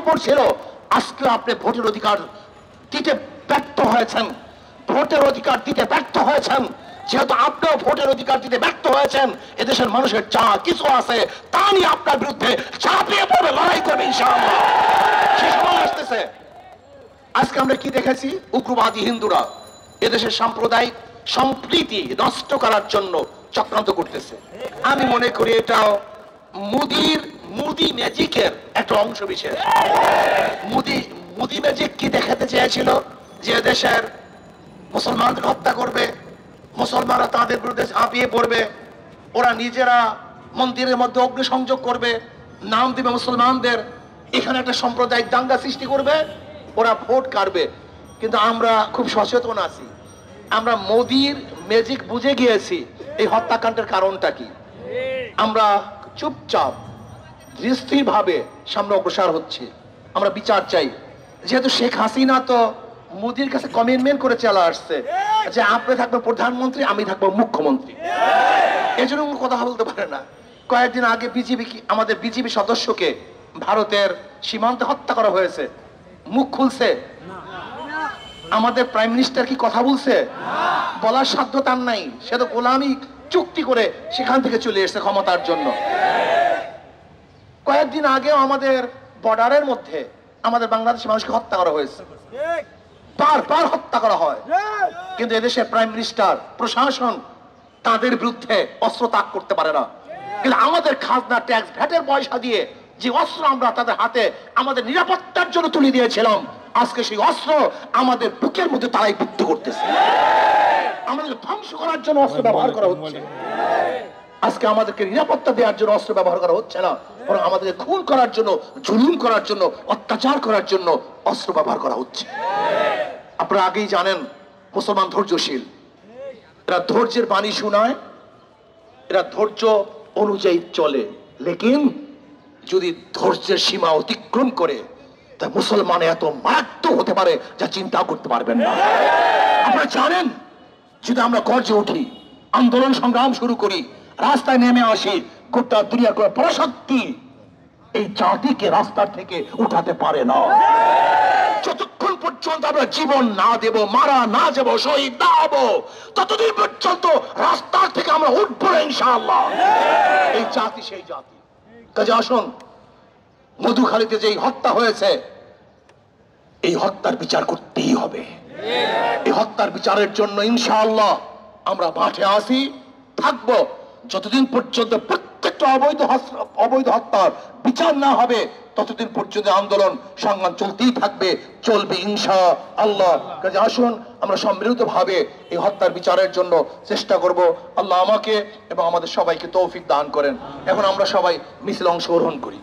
পড়ছিল। আজকে আপনি ভোটের অধিকার দিতে ব্যর্থ হয়েছেন, ভোটের অধিকার দিতে ব্যর্থ হয়েছেন। যেহেতু আপনিও ভোটের অধিকার দিতে ব্যর্থ হয়েছেন, এদেশের মানুষের যা কিছু আছে তা নিয়ে আপনার বিরুদ্ধে ঝাঁপিয়ে পড়বে, লড়াই করবে ইনশাআল্লাহ। সে সময় আসতেছে। আজকে আমরা কি দেখেছি? উগ্রবাদী হিন্দুরা এদেশের সাম্প্রদায়িক সম্প্রীতি নষ্ট করার জন্য চক্রান্ত করতেছে। আমি মনে করি এটাও মুদি ম্যাজিকের একটা অংশ বিশেষ। মুদি ম্যাজিক কি দেখাতে চেয়েছিল? যে দেশের মুসলমানদের হত্যা করবে, মুসলমানরা তাদের বিরুদ্ধে ঝাঁপিয়ে পড়বে, ওরা নিজেরা মন্দিরের মধ্যে অগ্নিসংযোগ করবে, নাম দিবে মুসলমানদের, এখানে একটা সাম্প্রদায়িক দাঙ্গা সৃষ্টি করবে, ওরা ভোট কাটবে। কিন্তু আমরা খুব সচেতন আছি, আমরা মোদির ম্যাজিক বুঝে গিয়েছি এই হত্যাকাণ্ডের কারণটা কি। আমরা চুপচাপ স্থির ভাবে সামনে অগ্রসর হচ্ছে। আমরা বিচার চাই। যেহেতু শেখ হাসিনা তো মোদির কাছে কমিটমেন্ট করে চলে আসছে যে আপনি থাকবেন প্রধানমন্ত্রী, আমি থাকবো মুখ্যমন্ত্রী, এজন্য কথা বলতে পারে না। কয়েকদিন আগে আমাদের বিজেপি সদস্যকে ভারতের সীমান্তে হত্যা করা হয়েছে, মুখ খুলছে? আমাদের প্রাইম মিনিস্টার কি কথা বলছে? বলার সাধ্য তার নাই। সে তো গোলামি চুক্তি করে সেখান থেকে চলে এসেছে ক্ষমতার জন্য। কয়েকদিন আগেও আমাদের বর্ডারের মধ্যে আমাদের বাংলাদেশের মানুষকে হত্যা করা হয়েছে, বারবার হত্যা করা হয়, কিন্তু এদেশের প্রাইম মিনিস্টার, প্রশাসন তাদের বিরুদ্ধে অস্ত্র তাক করতে পারে না। কিন্তু আমাদের খাজনা, ট্যাক্স, ভ্যাটের পয়সা দিয়ে যে অস্ত্র আমরা তাদের হাতে আমাদের নিরাপত্তার জন্য তুলে দিয়েছিলাম, আজকে সেই অস্ত্র আমাদের বুকের মধ্যে তারাই বিদ্ধ করতেছে। আমাদের ধ্বংস করার জন্য অস্ত্র ব্যবহার করা হচ্ছে। আজকে আমাদেরকে নিরাপত্তা দেওয়ার জন্য অস্ত্র ব্যবহার করা হচ্ছে না, বরং আমাদেরকে খুন করার জন্য, জুলুম করার জন্য, অত্যাচার করার জন্য অস্ত্র ব্যবহার করা হচ্ছে। আপনারা আগেই জানেন মুসলমান ধৈর্যশীল, এরা ধৈর্যের বাণী শোনায়, এরা ধৈর্য অনুযায়ী চলে। লেকিন যদি ধৈর্যের সীমা অতিক্রম করে, তা মুসলমান এত মারাত্মক হতে পারে যা চিন্তা করতে পারবেন না। আপনারা জানেন, যদি আমরা গর্জে উঠি, আন্দোলন সংগ্রাম শুরু করি, রাস্তায় নেমে আসি, গোটা দুনিয়ার কোনো পরাশক্তি এই জাতিকে রাস্তার থেকে উঠাতে পারে না। যতক্ষণ পর্যন্ত আমরা জীবন না দেব, মারা না যাব, শহীদ না হব, ততদিন পর্যন্ত রাস্তার থেকে আমরা উঠবো না ইনশাআল্লাহ। এই জাতি সেই জাতি। কাজে আসুন, মধুখালীতে যেই হত্যা হয়েছে, এই হত্যার বিচার করতেই হবে। এই হত্যার বিচারের জন্য ইনশাআল্লাহ আমরা মাঠে আসি, থাকবো, যতদিন পর্যন্ত প্রত্যেকটা অবৈধ হত্যার বিচার না হবে, ততদিন পর্যন্ত আন্দোলন সংগ্রাম চলতেই থাকবে, চলবে ইনশাআল্লাহ। কাজে আসুন, আমরা সম্মিলিত ভাবে এই হত্যার বিচারের জন্য চেষ্টা করব। আল্লাহ আমাকে এবং আমাদের সবাইকে তৌফিক দান করেন। এখন আমরা সবাই মিছিলে অংশগ্রহণ করি।